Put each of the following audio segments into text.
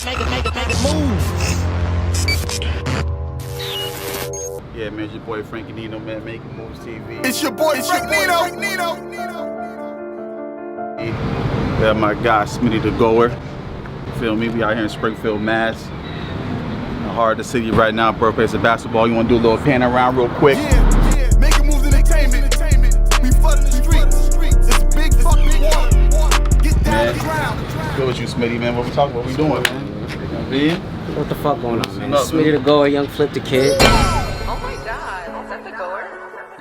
Make it move. Yeah, man, it's your boy Frankie Nino, man, Making Moves TV. It's your boy Frank Nino. Yeah, my guy Smitty the Goer. Feel me? We out here in Springfield, Mass. The heart of the city right now, birthplace of basketball. You want to do a little pan around real quick? Yeah, Making Moves entertainment. We flooding the streets. It's big fucking water. Get down the ground. Good with you, Smitty, man. What we talking? What we doing, man? What the fuck going on, man? Up, Smitty the Goer, young Flip the Kid. Oh my god, is that the Goer?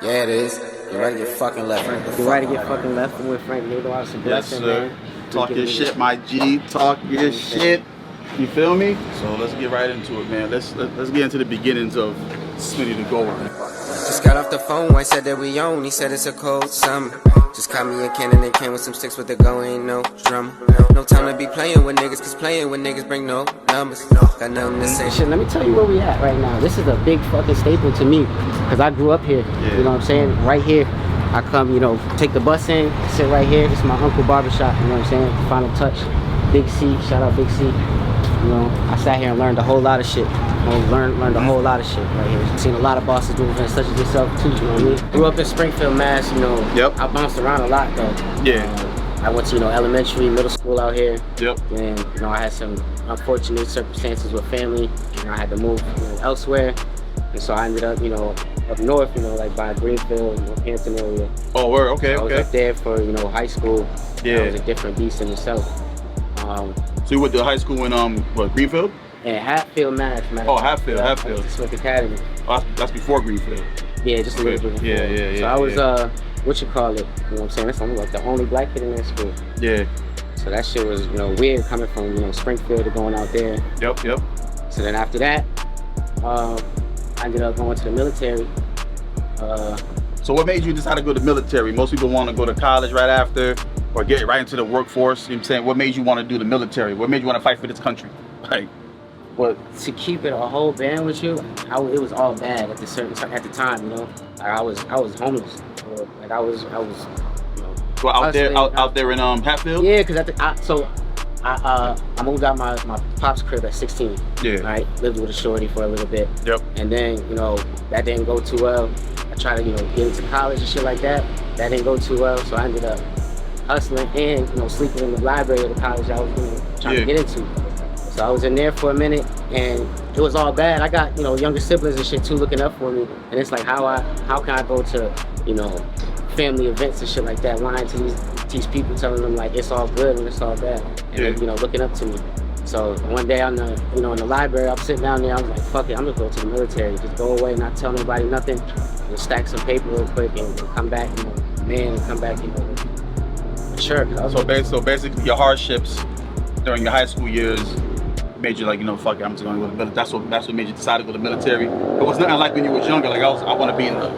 Yeah, it is. You're right to get fucking left. You're right to get fucking left. I'm with Frank Nino. I was a Yes, blessing, sir. man. Talk your shit, my G. Talk your shit. You feel me? So let's get right into it, man. Let's get into the beginnings of Smitty the Goer. Just got off the phone, I said that we on. He said it's a cold summer. Just caught me a cannon and came with some sticks with the go, ain't no drama. No time to be playing with niggas, cause playing with niggas bring no numbers. Got nothing to say. Shit, let me tell you where we at right now. This is a big fucking staple to me, cause I grew up here. Yeah. You know what I'm saying? Right here. I come, take the bus in, sit right here. This is my uncle barbershop. You know what I'm saying? Final touch. Big C. Shout out Big C. I sat here and learned a whole lot of shit. Learned a whole lot of shit right here. Seen a lot of bosses doing events such as yourself too, you know what I mean? Grew up in Springfield, Mass, Yep. I bounced around a lot though. Yeah. I went to, elementary, middle school out here. Yep. And, I had some unfortunate circumstances with family. I had to move elsewhere. And so I ended up, up north, like by Greenfield, Northampton area. Oh, word. Okay, I was okay. up there for, high school. Yeah. That was a different beast in itself. So you went to high school in Greenfield? And Hatfield, Mass. Oh, Hatfield. Smith Academy. Oh, that's before Greenfield. Yeah, just a little bit before. Yeah. So I was, what you call it? You know what I'm saying? That's like the only black kid in that school. Yeah. So that shit was, weird coming from, Springfield to going out there. Yep. So then after that, I ended up going to the military. So what made you decide to go to the military? Most people want to go to college right after or get right into the workforce. You know what I'm saying? What made you want to do the military? What made you want to fight for this country? Like, what? To keep it a whole band with you, it was all bad at the time, Like I was homeless. Like I was Well, out there in Hatfield? Yeah, because I moved out my pop's crib at 16. Yeah. Right, lived with a shorty for a little bit. Yep. And then that didn't go too well. I tried to get into college and shit like that. That didn't go too well, so I ended up hustling and sleeping in the library of the college I was trying to get into. So I was in there for a minute, and it was all bad. I got younger siblings and shit too looking up for me, and it's like how can I go to family events and shit like that, lying to these people, telling them like it's all good and it's all bad, and then, looking up to me. So one day in the library, I'm sitting down there, I was like, fuck it, I'm gonna go to the military, just go away, not tell nobody nothing, and stack some paper real quick and come back, and come back, sure. So basically your hardships during your high school years made you like, fuck it, I'm just gonna go to the military. That's what made you decide to go to the military. It was nothing like when you was younger, like I want to be in the,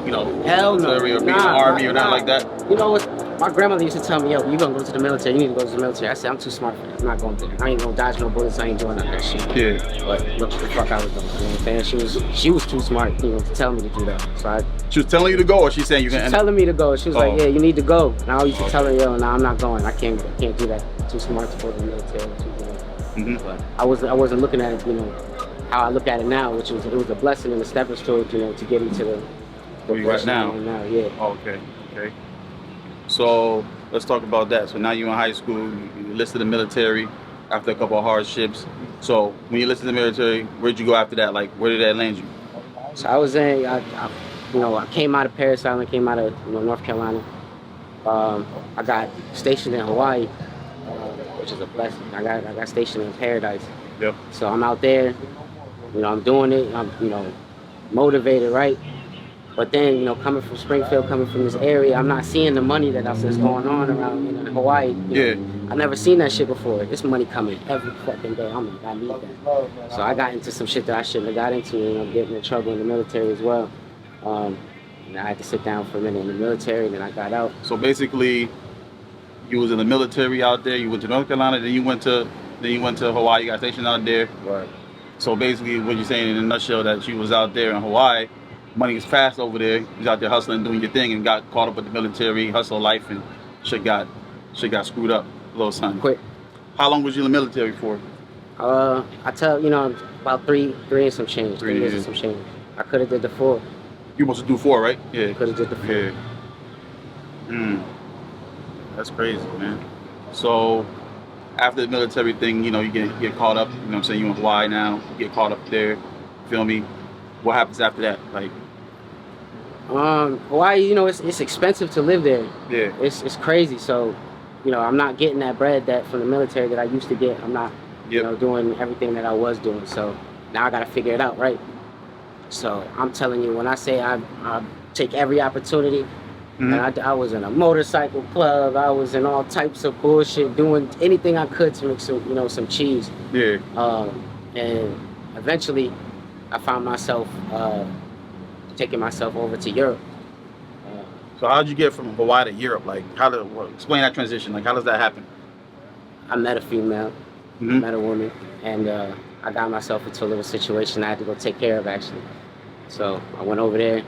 Hell no. military or be in the army or nothing like that. You know what? My grandmother used to tell me, yo, you gonna go to the military, you need to go to the military. I said, I'm too smart for that. I'm not going there. I ain't gonna dodge no bullets, I ain't doing none of that shit. Yeah. But look what the fuck I was doing. You know what I'm saying? She was too smart, to tell me to do that. So She was telling you to go, or she's saying you can? telling me to go. She was like, yeah, you need to go. And I used to tell her, yo, nah, I'm not going. I can't do that. I'm too smart to go to the military. But I wasn't looking at it, how I look at it now, which was it was a blessing and a stepping stone, to get into the where you at now? Yeah. Oh, okay. So let's talk about that. So now you're in high school, you enlisted in the military after a couple of hardships. So when you enlisted in the military, where'd you go after that? Like, where did that land you? So I was I came out of Paris Island, came out of North Carolina. I got stationed in Hawaii, which is a blessing. I got stationed in Paradise. Yep. So I'm out there, I'm doing it. I'm motivated, right? But then coming from Springfield, coming from this area, I'm not seeing the money that's going on around in Hawaii. I never seen that shit before. This money coming every fucking day. I'm like, I need that. So I got into some shit that I shouldn't have got into, and I'm getting in trouble in the military as well. And I had to sit down for a minute in the military, and then I got out. So basically, you was in the military out there. You went to North Carolina, then you went to Hawaii. You got stationed out there. Right. So basically, what you're saying in a nutshell that you was out there in Hawaii. Money was fast over there. You was out there hustling, doing your thing, and got caught up with the military, hustle life, and shit got screwed up a little something. Quick. How long was you in the military for? I tell about three and some change. 3 years and years. some change. I could have did the 4. You supposed to do 4, right? Yeah. Could have did the 4. Yeah. That's crazy, man. So after the military thing, you get caught up. You know what I'm saying? You in Hawaii now. You get caught up there. Feel me? What happens after that? Like, Hawaii, it's expensive to live there. yeah. It's crazy. So, I'm not getting that bread that from the military that I used to get. I'm not, doing everything that I was doing. So now I got to figure it out, right? So I'm telling you, when I say I take every opportunity, and I was in a motorcycle club, I was in all types of bullshit, doing anything I could to make some cheese. Yeah. And eventually, I found myself taking myself over to Europe. So how'd you get from Hawaii to Europe? Like, explain that transition? Like, how does that happen? I met a female, met a woman, and I got myself into a little situation I had to go take care of, actually. So I went over there,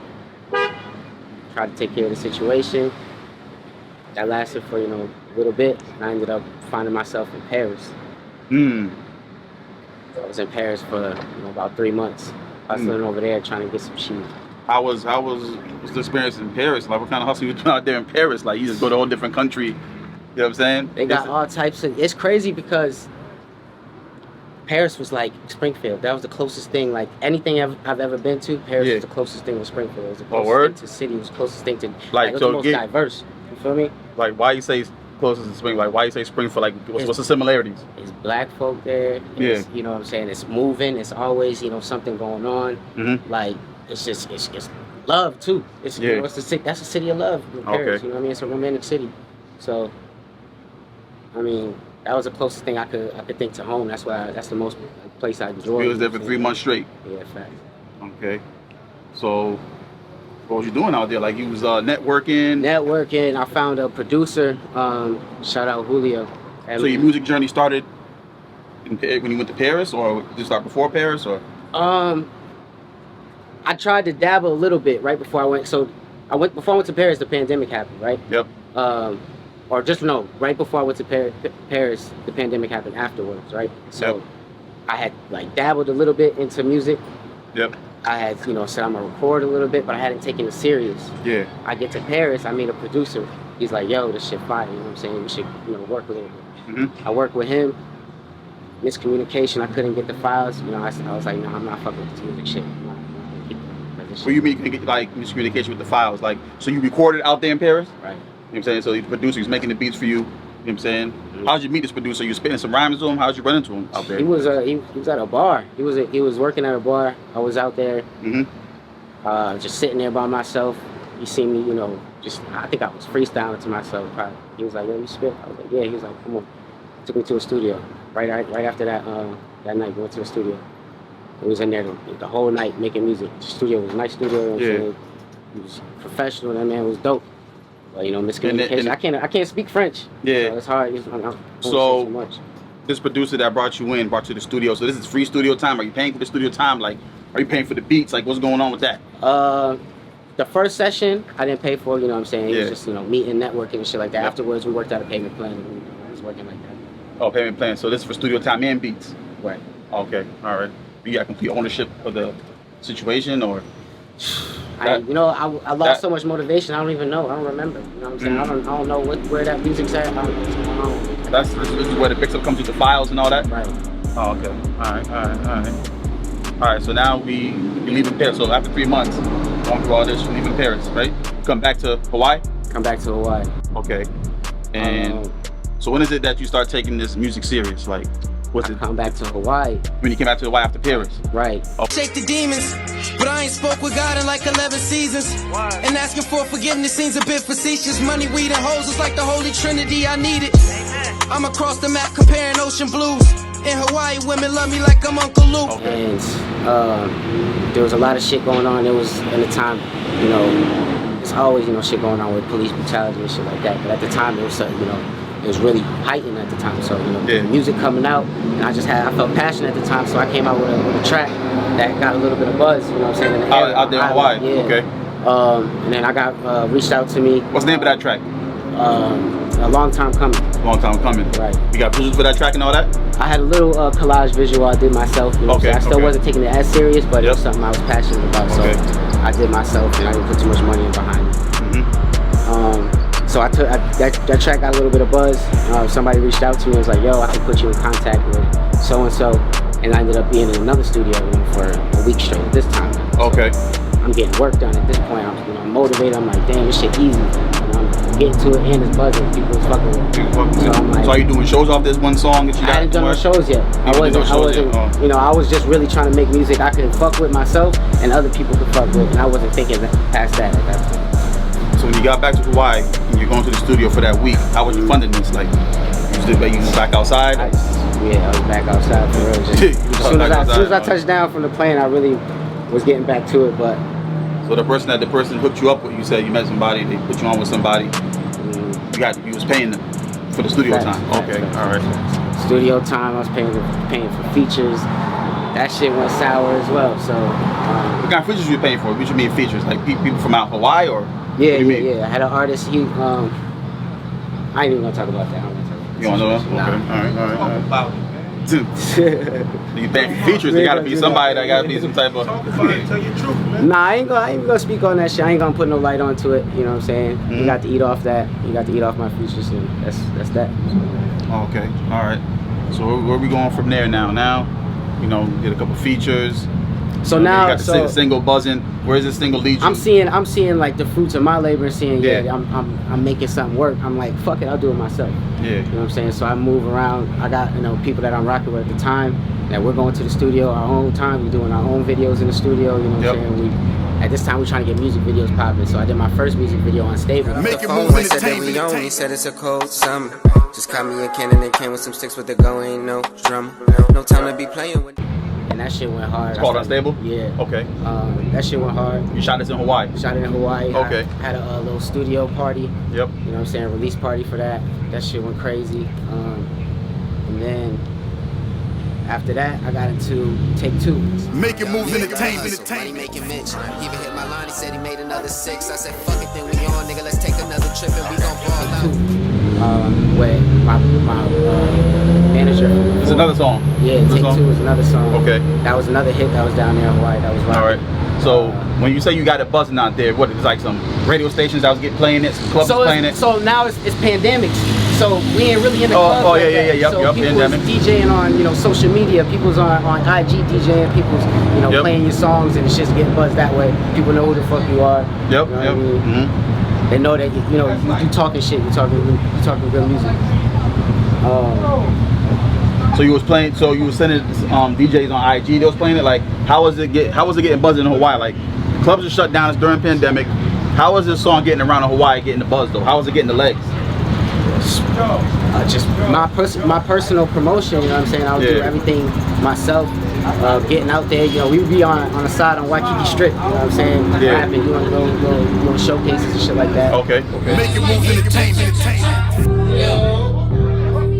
tried to take care of the situation. That lasted for, a little bit, and I ended up finding myself in Paris. So I was in Paris for, about 3 months, hustling over there, trying to get some cheese. How was the experience in Paris? Like, what kind of hustle you doing out there in Paris? Like, you just go to a whole different country. You know what I'm saying? They got all types of. It's crazy because Paris was like Springfield. That was the closest thing. Like anything I've ever been to, Paris was the closest thing to Springfield. It was the closest thing to city. It was the closest thing to. Like, it was the most diverse. You feel me? Like, why you say closest to Springfield? Like, why you say Springfield? Like, what's the similarities? It's black folk there. It's, you know what I'm saying? It's moving. It's always something going on. Like it's love too. It's that's a city of love. Paris, you know what I mean? It's a romantic city. So, I mean, that was the closest thing I could think to home. That's the most place I enjoyed. You was there for 3 months straight. Yeah, fact. Okay. So, what was you doing out there? Like, you was networking. Networking. I found a producer. Shout out Julio. So your music journey started when you went to Paris, or did it start before Paris, or? I tried to dabble a little bit right before I went. So before I went to Paris, the pandemic happened, right? Yep. Right before I went to Paris, the pandemic happened afterwards, right? So I had like dabbled a little bit into music. Yep. I had, said I'm gonna record a little bit, but I hadn't taken it serious. Yeah. I get to Paris, I meet a producer. He's like, yo, this shit fire, you know what I'm saying? We should, work a little bit. I work with him. Miscommunication, I couldn't get the files. I was like, no, I'm not fucking with this music shit. What you mean you can get like miscommunication with the files? Like, so you recorded out there in Paris? Right. You know what I'm saying? So the producer, he's making the beats for you. You know what I'm saying? How'd you meet this producer? You spitting some rhymes to him? How'd you run into him out there? He was at a bar. He was working at a bar. I was out there, just sitting there by myself. He seen me, I think I was freestyling to myself. Probably. He was like, yo, you spit? I was like, yeah. He was like, come on. Took me to a studio. Right after that night, we went to a studio. We was in there the whole night making music. The studio was a nice studio. It was professional. That man was dope. But miscommunication. I can't speak French. Yeah. So it's hard. I don't say so too much. This producer that brought you to the studio. So this is free studio time. Are you paying for the studio time? Like, are you paying for the beats? Like, what's going on with that? The first session I didn't pay for. You know what I'm saying? It was just meeting, networking and shit like that. Afterwards, we worked out a payment plan. And I was working like that. Oh, payment plan. So this is for studio time and beats. Right. Okay. All right. You got complete ownership of the situation, or? I lost so much motivation. I don't even know. I don't remember. You know what I'm saying? I don't know where that music's at. I don't know what's going on. This is where the mix-up comes with the files and all that. Right. Oh, okay. All right. So now we leave in Paris. So after 3 months, going through all this, you leave in Paris, right? Come back to Hawaii. Come back to Hawaii. Okay. And so when is it that you start taking this music serious? Like, what's it? Come back to Hawaii. When you came back to Hawaii after Paris. Right. Oh. Shake the demons, but I ain't spoke with God in like 11 seasons. And asking for forgiveness seems a bit facetious. Money, weed, and hoes is like the Holy Trinity. I need it. I'm across the map comparing ocean blues. In Hawaii, women love me like I'm Uncle Luke. Okay. And there was a lot of shit going on. It was in the time, there's always shit going on with police brutality and shit like that. But at the time, it was something, it was really heightened at the time. So, music coming out, and I felt passionate at the time, so I came out with a track that got a little bit of buzz, you know what I'm saying? In the out there in Hawaii? Yeah. Okay. And then I got reached out to me. What's the name of that track? a long time coming. Long time coming. Right. You got visuals for that track and all that? I had a little collage visual I did myself. You know, Okay, so I still okay. wasn't taking it as serious, but it was Yep. something I was passionate about. So Okay. I did myself, and I didn't put too much money in behind it. So I took that track got a little bit of buzz. Somebody reached out to me and was like, "Yo, I can put you in contact with so and so," and I ended up being in another studio room for a week straight this time. Okay. I'm getting work done at this point. I'm motivated. I'm like, damn, this shit easy. I'm getting to it and it's buzzing. People is fucking with it. So I'm like, So are you doing shows off this one song that you got? I hadn't done no shows yet. I wasn't, you know, I was just really trying to make music I could fuck with myself and other people could fuck with, and I wasn't thinking past that at that point. So when you got back to Hawaii and you're going to the studio for that week, how was you funding this? Like, you was back outside? I was back outside for real. As soon as I touched down from the plane, I really was getting back to it, but. So the person hooked you up with, you said you met somebody, they put you on with somebody, you was paying them for the studio time. Okay, all right. Studio time, I was paying for features. That shit went sour as well. So. What kind of features you paying for? What you mean features? Like people from out Hawaii or? Yeah. I had an artist. I ain't even gonna talk about that. You don't know that? Okay. All right. You paying for features? There gotta be somebody that gotta be some type of. Nah, I ain't gonna speak on that shit. I ain't gonna put no light onto it. You know what I'm saying? You got to eat off that. You got to eat off my features, and that's that. Okay. All right. So where we going from there now? Now, you know, get a couple features. So now, you got the single buzzing. Where's this single lead you? I'm seeing like the fruits of my labor, seeing I'm making something work. I'm like, fuck it, I'll do it myself. Yeah. You know what I'm saying? So I move around. I got, you know, people that I'm rocking with at the time that we're going to the studio our own time. We're doing our own videos in the studio. You know what I'm saying? At this time, we're trying to get music videos popping. So I did my first music video on Stable. Make it move. Said that we on. He said it's a cold summer. Just caught me a cannon and came with some sticks with the go. Ain't no drama. No time to be playing with. And that shit went hard. It's called Unstable? Yeah. Okay. That shit went hard. You shot this in Hawaii? Shot it in Hawaii. Okay. I had a little studio party. Yep. You know what I'm saying? Release party for that. That shit went crazy. And then after that, I got into Take Two. Make it move entertainment. Money making Mitch. He even hit my line. He said he made another 6. I said, fuck it, then we on, nigga. Let's take another trip and we gon' ball out. With my manager. It's another song. Yeah, Take Two is another song. Okay. That was another hit that was down there in Hawaii. That was rocking. All right. So when you say you got it buzzing out there, what is like some radio stations that was playing it, some clubs playing it? So now it's pandemics. So we ain't really in the clubs. Oh, like yeah, that. yep, so yep, people's pandemic. DJing on, you know, social media. People's on IG DJing. People's, you know, playing your songs, and it's just getting buzzed that way. People know who the fuck you are. Yep, you know what I mean? They know that you know you talking shit. You talking good music. So you was playing. So you was sending DJs on IG. They was playing it. Like, how was it getting buzzing in Hawaii? Like, clubs are shut down. It's during pandemic. How was this song getting around in Hawaii, getting the buzz though? How was it getting the legs? Just my personal promotion. You know what I'm saying? I would do everything myself. Getting out there. You know, we would be on the side on Waikiki Strip. You know what I'm saying? Rapping, doing little showcases and shit like that. Okay. Make it move entertainment.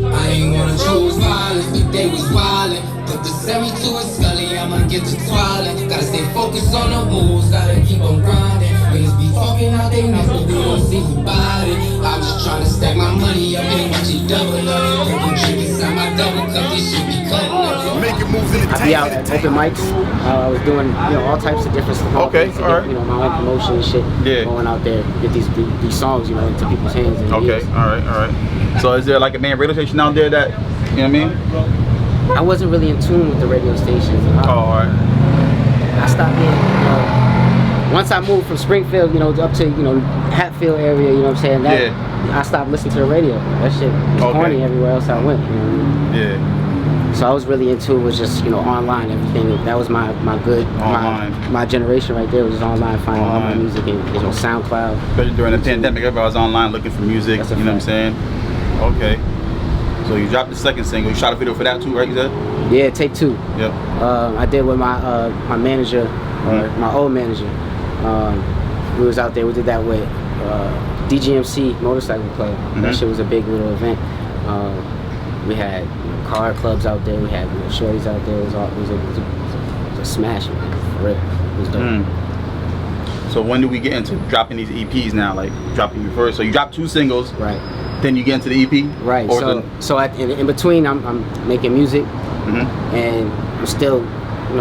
I ain't wanna choose violence, if they was wildin'. Put the semi to a scully, I'ma get to twirling. Gotta stay focused on the moves, gotta keep on grinding. Niggas be talking out they mouth, but we don't see who bought it. I'm just trying to stack my money up and watch it double up. Purple drink inside my double cup, this shit be cutting up. Make it move entertainment. I be out at open mics. I was doing, you know, all types of different stuff. Okay, to all right. get, you know, my own promotion and shit. Yeah. Going out there, get these songs, you know, into people's hands. And Okay. ears. All right. So is there like a main radio station out there that, you know what I mean? I wasn't really in tune with the radio stations. All right. I stopped being, you know, once I moved from Springfield, you know, up to, you know, Hatfield area, you know what I'm saying? That, I stopped listening to the radio. That shit was corny everywhere else I went, you know what I mean? Yeah. So I was really into it, was just, you know, online, everything. That was my generation right there, was just online, finding all my music and, you know, SoundCloud. Especially during the pandemic, everybody was online looking for music, you know what I'm saying? Okay. So you dropped the second single, you shot a video for that too, right, you said? Yeah, Take Two. Yep. I did with my manager, my old manager. We was out there, we did that with DGMC Motorcycle Club. That shit was a big little event. We had, you know, car clubs out there, we had, you know, shorties out there. It was a smash, man, for real. It was dope. So when do we get into dropping these EPs now, like dropping your first? So you dropped 2 singles. Right. then you get into the EP. Right. Or So in between, I'm making music, Mm-hmm. and I'm still,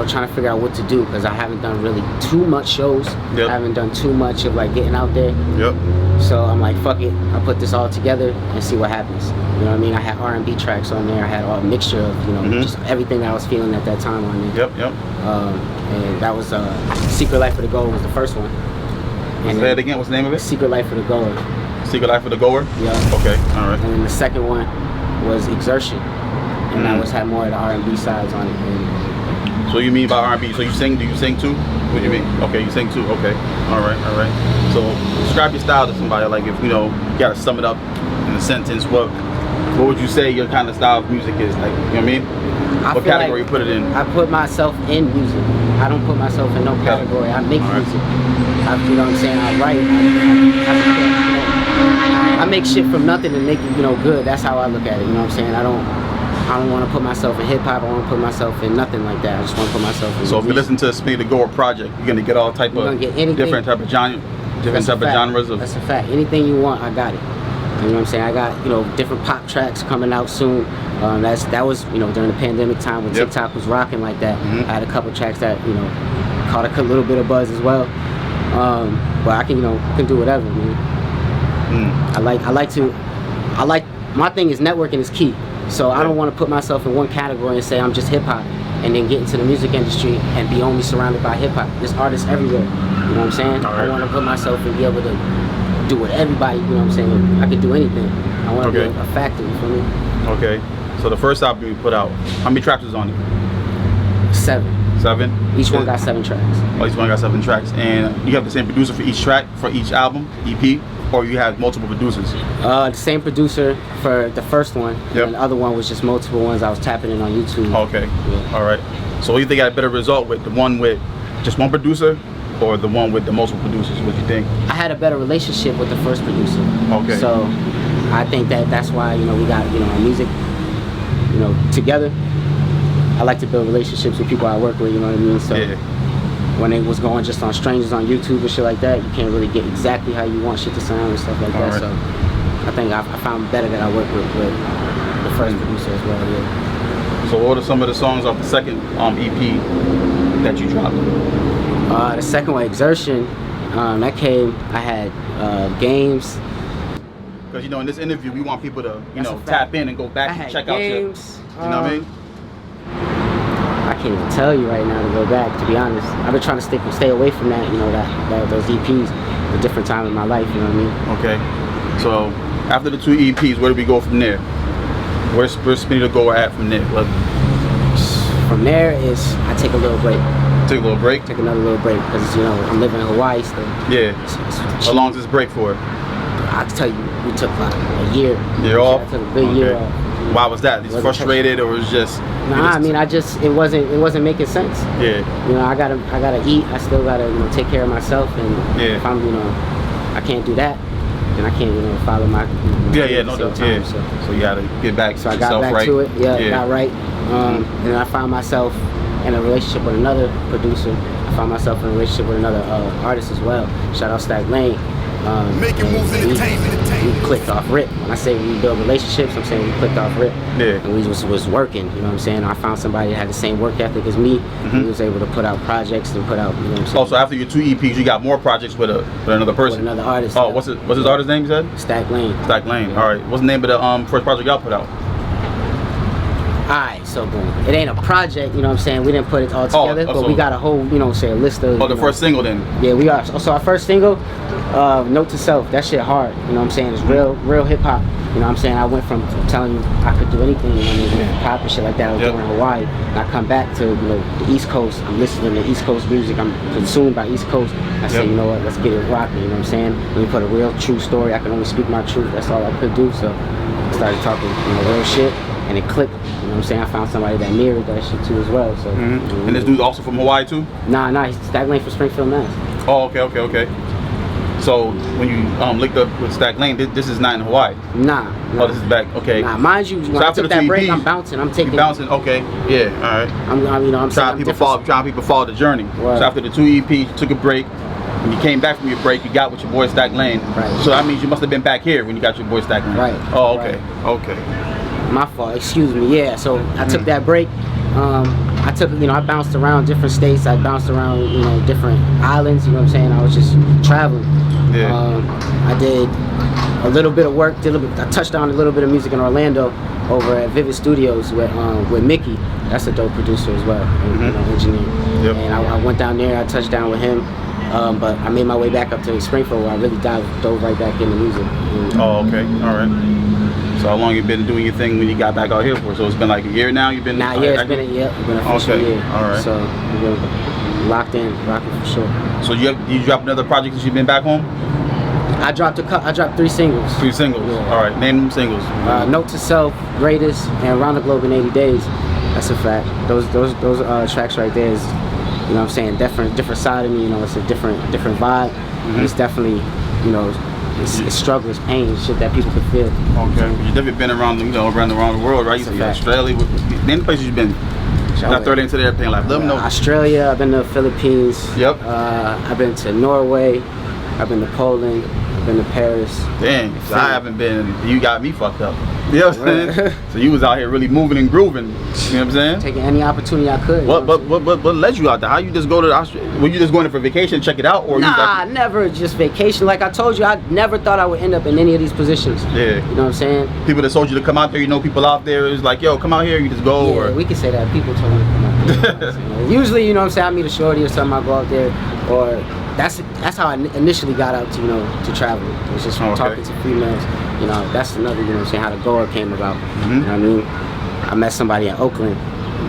trying to figure out what to do because I haven't done really too much shows. Yep. I haven't done too much of like getting out there. Yep. So I'm like, fuck it. I'll put this all together and see what happens. You know what I mean? I had R&B tracks on there. I had all a mixture of, just everything that I was feeling at that time on there. Yep. And that was Secret Life of the Goer was the first one. And Say it again. What's the name of it? Secret Life of the Goer. Secret Life of the Goer. Yeah. Okay. All right. And then the second one was Exertion, and that had more of the R&B sides on it. And so you mean by R&B? So you sing? Do you sing too? What do you mean? Okay, you sing too. Okay. All right. So describe your style to somebody. Like if you gotta sum it up in a sentence, what would you say your kind of style of music is? Like, you know what I mean? What category you put it in? I put myself in music. I don't put myself in no category. I make music. You know what I'm saying? I write. I make shit from nothing and make it, good. That's how I look at it. You know what I'm saying? I don't want to put myself in hip hop. I don't want to put myself in nothing like that. I just want to put myself in. So if you listen to Smitty the Goer project, you're gonna get all type of different type of genre, genres of. That's a fact. Anything you want, I got it. You know what I'm saying? I got different pop tracks coming out soon. That was during the pandemic time when TikTok was rocking like that. I had a couple tracks that caught a little bit of buzz as well. But I can do whatever, man. My thing is networking is key. So I don't want to put myself in one category and say I'm just hip hop and then get into the music industry and be only surrounded by hip hop. There's artists everywhere. You know what I'm saying? I want to put myself and be able to do what everybody, you know what I'm saying? I could do anything. I want to be a factor, you feel me? Okay. So the first album you put out, how many tracks was on it? 7. 7? Each one got 7 tracks. Oh, each one got 7 tracks. And you have the same producer for each track, for each album, EP? Or you have multiple producers? The same producer for the first one, and the other one was just multiple ones I was tapping in on YouTube. Okay. Yeah. All right. So you think I had a better result with the one with just one producer or the one with the multiple producers? What do you think? I had a better relationship with the first producer. Okay. So I think that's why we got our music together. I like to build relationships with people I work with. You know what I mean? So when it was going just on strangers on YouTube and shit like that, you can't really get exactly how you want shit to sound and stuff like that. Right. So I think I found better that I work with the first producer as well. Yeah. So what are some of the songs off the second EP that you dropped? The second one, Exertion, that came. I had Games. Because in this interview we want people to tap in and go back and check out your. You know what I mean? I can't even tell you right now to go back. To be honest, I've been trying to stay away from that. Those EPs, a different time in my life. You know what I mean? Okay. So after the 2 EPs, where do we go from there? Where's Smitty the Goer at from there? From there is I take a little break. Take a little break. Take another little break because I'm living in Hawaii still. Yeah. How long is this break for? I can tell you, we took like a year. Year off? I took a good year off. Why was that? Just frustrated or was just? Nah, I mean, it wasn't making sense. Yeah. I gotta eat. I still gotta take care of myself, and if I'm I can't do that, then I can't follow my. No doubt. So you gotta get back. So I got back right. to it. Got right. And then I found myself in a relationship with another producer. I found myself in a relationship with another artist as well. Shout out Stack Lane. Making moves we clicked off rip. When I say we build relationships, I'm saying we clicked off rip. Yeah. And we was working, you know what I'm saying? I found somebody that had the same work ethic as me. He was able to put out projects and put out, you know what I'm saying? Also, after your 2 EPs, you got more projects with another person? With another artist. Oh, what's his artist name you said? Stack Lane. Stack Lane, all right. What's the name of the first project y'all put out? Alright, so boom. It ain't a project, you know what I'm saying? We didn't put it all together, but we got a whole, say a list of. Oh, the first single then? Yeah, we are. So our first single, Note to Self, that shit hard, you know what I'm saying? It's real hip hop. You know what I'm saying? I went from telling you I could do anything, you know what I mean? Pop and shit like that. I was doing in Hawaii. And I come back to, the East Coast. I'm listening to East Coast music. I'm consumed by East Coast. I say, you know what, let's get it rocking, you know what I'm saying? Let me put a real true story. I can only speak my truth. That's all I could do. So I started talking, real shit. And it clicked, you know what I'm saying? I found somebody that mirrored that shit too as well. So. And this dude's also from Hawaii too? Nah, he's Stack Lane from Springfield, Mass. Oh, okay. So when you linked up with Stack Lane, this is not in Hawaii? Nah. Oh, this is back. Okay. Nah, mind you, when I took that break, I'm bouncing. I'm taking. You bouncing? Okay. Yeah. All right. I'm trying people follow the journey. Right. So after the 2 EPs, you took a break. When you came back from your break, you got with your boy Stack Lane. Right. So that means you must have been back here when you got your boy Stack Lane. Right. Oh, okay. Right. Okay. My fault. Excuse me. Yeah. So I took that break. I took, I bounced around different states. I bounced around, different islands. You know what I'm saying? I was just traveling. Yeah. I did a little bit of work. I touched on a little bit of music in Orlando over at Vivid Studios with Mickey. That's a dope producer as well, engineer. Yep. And I went down there. I touched down with him. But I made my way back up to Springfield where I really dove right back into music. Oh, okay. All right. So how long you been doing your thing when you got back out here for? So it's been like a year now? You've been Nah, yeah, it's been a year. It's been a official year. All right. So we've been locked in, rocking for sure. So you dropped another project since you've been back home? I dropped 3 singles. 3 singles. Yeah. All right. Name them singles. Note to Self, Greatest, and Around the Globe in 80 Days. That's a fact. Those tracks right there is, what I'm saying, different side of me. It's a different vibe. It's definitely, it's struggle, it's pain, shit that people can feel. Okay. You've definitely been around, around the world, right? You see Australia. Name the places you've been. Not throw it into the airplane like, let them know. Australia. I've been to the Philippines. Yep. I've been to Norway. I've been to Poland. I've been to Paris. Dang. So I haven't been. You got me fucked up. You know what I'm saying? So you was out here really moving and grooving. You know what I'm saying? Taking any opportunity I could. What led you out there? How you just go to Australia? Were you just going there for vacation, check it out, or Nah, never just vacation. Like I told you, I never thought I would end up in any of these positions. Yeah. You know what I'm saying? People that told you to come out there, people out there is like, yo, come out here, you just go. Yeah, or we can say that. People told me to come out there. You know what I'm saying? Usually, you know what I'm saying, I meet a shorty or something, I go out there, or that's how I initially got out to, to travel. It was just from talking to females. That's another, what I'm saying, how the Goer came about. You know what I mean? I met somebody in Oakland.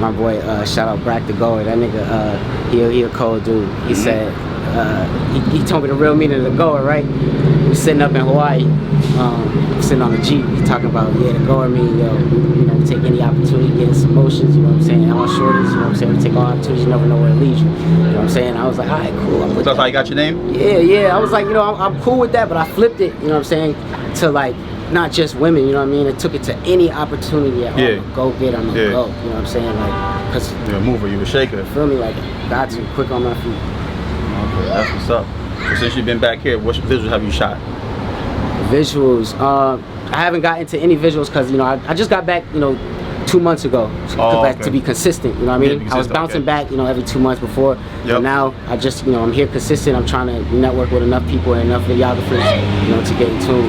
My boy, shout out Brack the Goer. That nigga, he a cold dude. He said, he told me the real meaning of the Goer, right? We was sitting up in Hawaii, sitting on the Jeep. He talking about, the Goer mean, we take any opportunity, get in some motions, you know what I'm saying? All shorties, you know what I'm saying? We take all opportunities, you never know where it leads you. You know what I'm saying? I was like, all right, cool. That's how you got your name? Yeah. I was like, I'm cool with that, but I flipped it, you know what I'm saying, to like, not just women, you know what I mean? It took it to any opportunity. I'm a go-get, I'm a go, you know what I'm saying? Like, cause you're a mover, you're a shaker. Feel me? Like, got to quick on my feet. Okay, that's what's up. So since you've been back here, what visuals have you shot? Visuals, I haven't got into any visuals because, I just got back, 2 months ago to be consistent, you know what I mean? I was bouncing back, every 2 months before. Yep. Now I just, I'm here consistent. I'm trying to network with enough people and enough videographers, to get in tune.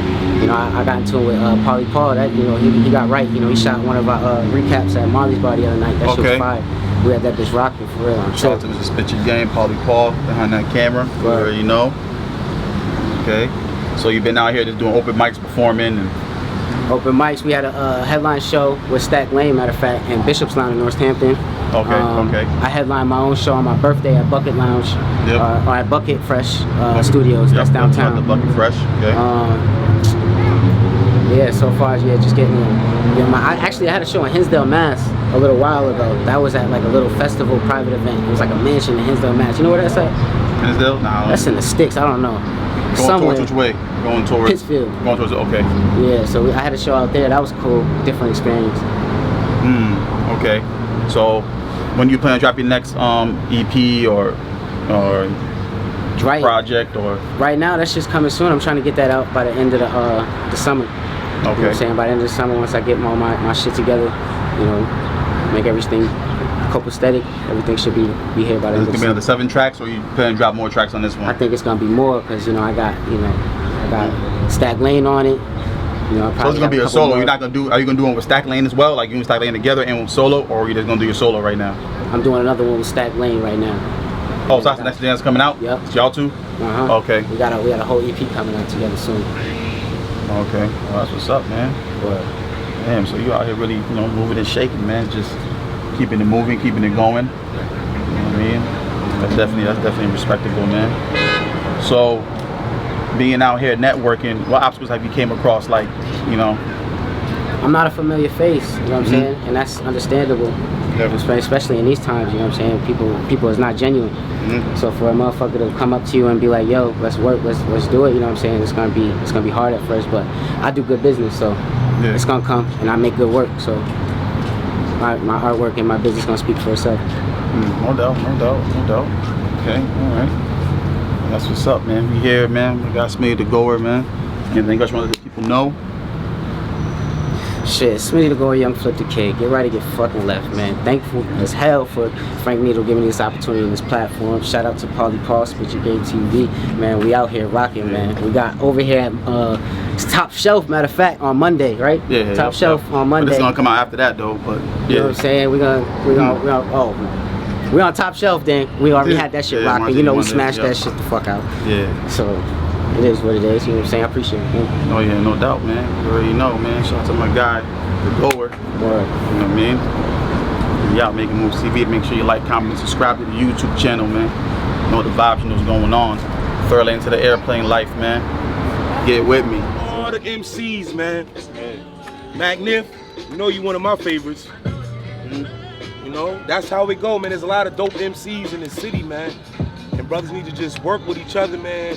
I got in tune with Polly Paul. That, he got right. He shot one of our recaps at Marley's bar the other night. That shit was fire. We had that bitch rocking for real. Shout out to Mr. Spit Your Game, Polly Paul behind that camera. Where you know. Okay. So you've been out here just doing open mics, performing and. Open mics. We had a headline show with Stack Lane, matter of fact, in Bishop's Lounge in Northampton. Okay. I headlined my own show on my birthday at Bucket Lounge, or at Bucket Fresh Studios. Yep. That's downtown. The Bucket Fresh. Okay. Yeah, so far, just getting. I had a show in Hinsdale, Mass. A little while ago. That was at like a little festival, private event. It was like a mansion in Hinsdale, Mass. You know where that's at? Hinsdale? No. That's in the sticks. I don't know. Going towards which way? Going towards Pittsfield. Going towards okay. Yeah, so I had a show out there. That was cool. Different experience. Okay. So when you plan to drop your next EP or project or? Right now, that's just coming soon. I'm trying to get that out by the end of the summer. Okay. You know what I'm saying? By the end of the summer, once I get all my shit together, make everything copacetic, everything should be here by the end of the summer. It's gonna be another 7 tracks, or you plan to drop more tracks on this one? I think it's gonna be more because I got Stack Lane on it. So it's gonna be a solo. Are you gonna do one with Stack Lane as well? Like you and Stack Lane together and with solo, or are you just gonna do your solo right now? I'm doing another one with Stack Lane right now. Oh, so that's the next thing that's coming out? Yep. It's y'all two? Okay. We got a whole EP coming out together soon. Okay. Well, that's what's up, man. But damn, so you out here really, moving and shaking, man. Just keeping it moving, keeping it going. You know what I mean? That's definitely respectable, man. So being out here networking, what obstacles have you came across? Like, I'm not a familiar face, you know what I'm saying? And that's understandable. Especially in these times, you know what I'm saying? People is not genuine. So for a motherfucker to come up to you and be like, yo, let's work, let's do it, you know what I'm saying? It's gonna be hard at first, but I do good business, so it's gonna come, and I make good work, so my artwork and my business gonna speak for itself. No doubt. Okay, all right. That's what's up, man. We here, man. We got Smitty the Goer, man. Anything else you want to let people know? Shit, Smitty the Goer, Young Flip the Kid. Get ready to get fucking left, man. Thankful as hell for Frank Needle giving me this opportunity on this platform. Shout out to Paulie Paul, Spit Your Game TV. Man, we out here rocking, man. We got over here at Top Shelf, matter of fact, on Monday, right? Yeah. Top Shelf on Monday. But it's gonna come out after that though, but yeah. You know what I'm saying? We're on Top Shelf then. We already had that shit rocking. You know, we smashed that shit the fuck out. Yeah. So it is what it is, you know what I'm saying? I appreciate it, man. Oh yeah, no doubt, man. You already know, man. Shout out to my guy, the Goer. You know what I mean? Yeah, Making Moves TV. Make sure you like, comment, and subscribe to the YouTube channel, man. You know the vibes, you know what's going on. Thoroughly into the airplane life, man. Get with me. All the MCs, man. Magnif, you know you one of my favorites. You know, that's how it go, man. There's a lot of dope MCs in the city, man. And brothers need to just work with each other, man.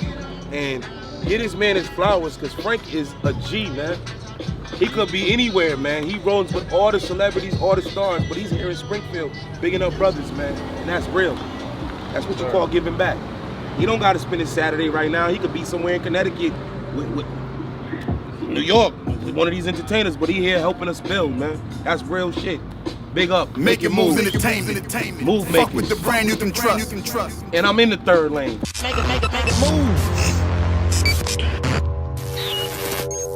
And get this man his flowers, because Frank is a G, man. He could be anywhere, man. He rolls with all the celebrities, all the stars, but he's here in Springfield, bigging up brothers, man. And that's real. That's what you call giving back. He don't got to spend his Saturday right now. He could be somewhere in Connecticut with New York, with one of these entertainers, but he here helping us build, man. That's real shit. Big up. Making moves, entertainment. Move Fuck makers. with the brand you can trust. And I'm in the third lane. Make it move.